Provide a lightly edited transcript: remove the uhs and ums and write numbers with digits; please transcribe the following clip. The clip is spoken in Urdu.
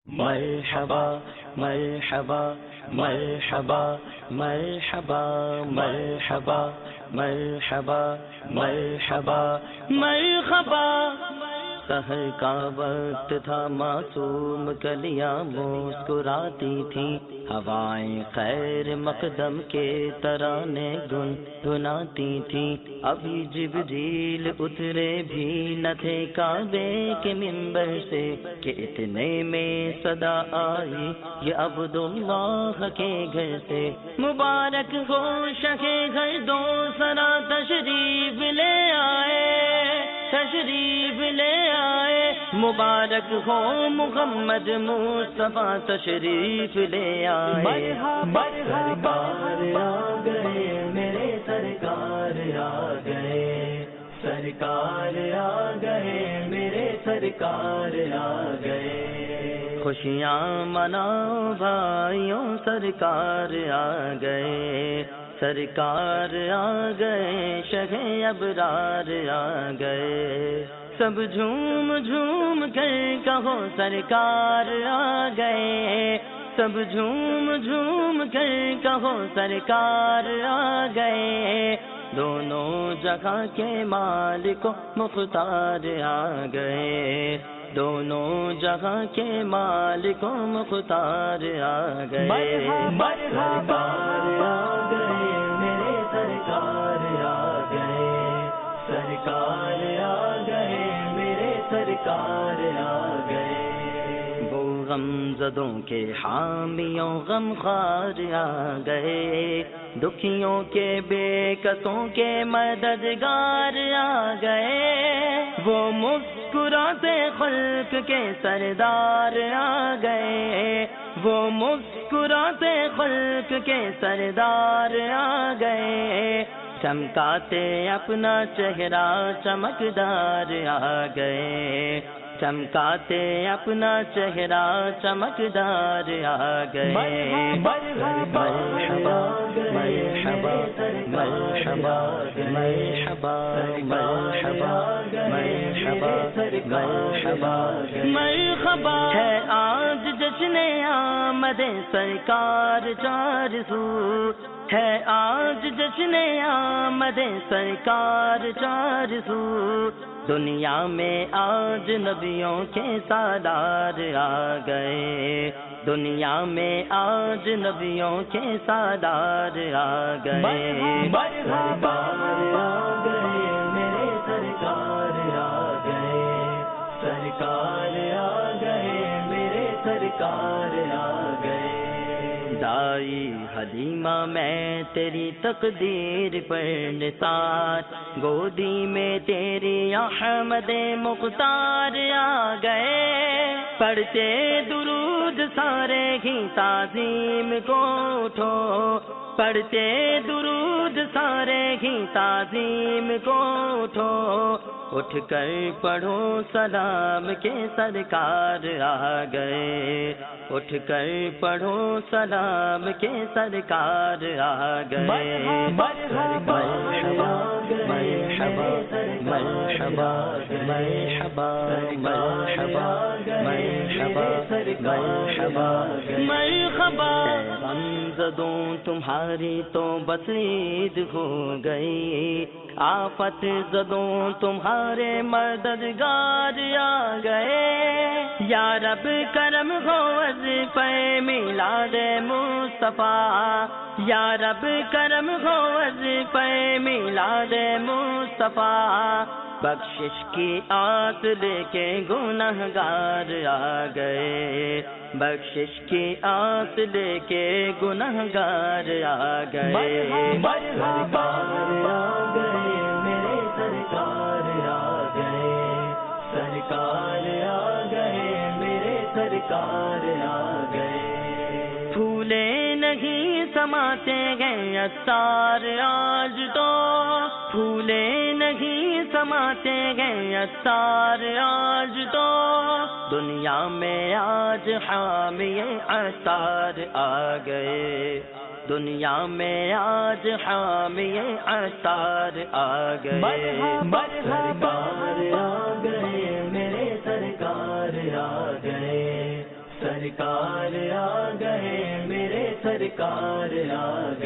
مرحبا مرحبا مرحبا مرحبا مرحبا مرحبا مرحبا مرحبا سحر کا وقت تھا، معصوم کلیاں مسکراتی تھیں، ہوائیں خیر مقدم کے ترانے گنگناتی تھیں۔ ابھی جبریل اترے بھی نہ تھے کعبے کے منبر سے کہ اتنے میں صدا آئی یہ عبداللہ کے گھر سے۔ مبارک ہو شہ گھر دو سرا تشریف لے آئے، تشریف لے آئے، مبارک ہو محمد مصطفیٰ تشریف لے آئے۔ سرکار آ گئے میرے سرکار آ گئے، سرکار آ گئے میرے سرکار آ گئے۔ خوشیاں مناؤ بھائیوں سرکار آ گئے، سرکار آ گئے، شہ ابرار آ گئے۔ سب جھوم جھوم کر کہو سرکار آ گئے، سب جھوم جھوم کر کہو سرکار آ گئے۔ دونوں جگہ کے مالک و مختار آ گئے، دونوں جگہ کے مالک و مختار آ گئے۔ سرکار آ گئے میرے سرکار آ گئے، سرکار آ گئے میرے سرکار آ گئے۔ وہ غم زدوں کے حامیوں غمخوار آ گئے، دکھیوں کے بے کسوں کے مددگار آ گئے۔ وہ مسکراتے خلق کے سردار آ گئے، وہ مسکراتے خلق کے سردار آ گئے۔ چمکاتے اپنا چہرہ چمکدار آ گئے، چمکاتے اپنا چہرہ چمکدار آ گئے۔ مرحبا مرحبا مرحبا مرحبا مرحبا مرحبا مرحبا مرحبا۔ ہے آج جشن آمد سرکار چار سو، ہے آج جشن آمد سرکار چار سو۔ دنیا میں آج نبیوں کے سالار آ گئے، دنیا میں آج نبیوں کے سالار آ گئے۔ سرکار آ گئے میرے سرکار آ گئے، سرکار آ گئے میرے سرکار آ گئے۔ دائی حلیمہ میں تیری تقدیر پر نثار، گودی میں تیری احمد مختار آ گئے۔ پڑھتے درود سارے ہی تعظیم کو اٹھو، پڑھتے درود سارے ہی تعظیم کو اٹھو۔ اٹھ کر پڑھو سلام کے سرکار آ گئے، اٹھ کر پڑھو سلام کے سرکار آ گئے۔ مرحبا مرحبا مرحبا مرحبا مرحبا مرحبا مرحبا مرحبا۔ غم زدوں تمہاری تو بس عید ہو گئی، آفت زدوں تمہارے مددگار آ گئے۔ یا رب کرم ہو وظیفہ میلاد مصطفیٰ، یا رب کرم ہو وظیفہ میلاد مصطفیٰ۔ بخشش کی آس لے کے گنہگار آ گئے، بخشش کی آس لے کے گنہگار آ گئے۔ سرکار آ گئے میرے سرکار آ گئے، سرکار آ گئے میرے سرکار آ گئے۔ پھولے نہیں سماتے ہیں اتار آج تو، پھولے نہیں سماتے ہیں اتار آج تو۔ دنیا میں آج حامی اتار آ گئے، دنیا میں آج حامی اتار آ گئے۔ سرکار آ گئے میرے سرکار آ گئے، سرکار آ گئے، میرے سرکار آ گئے۔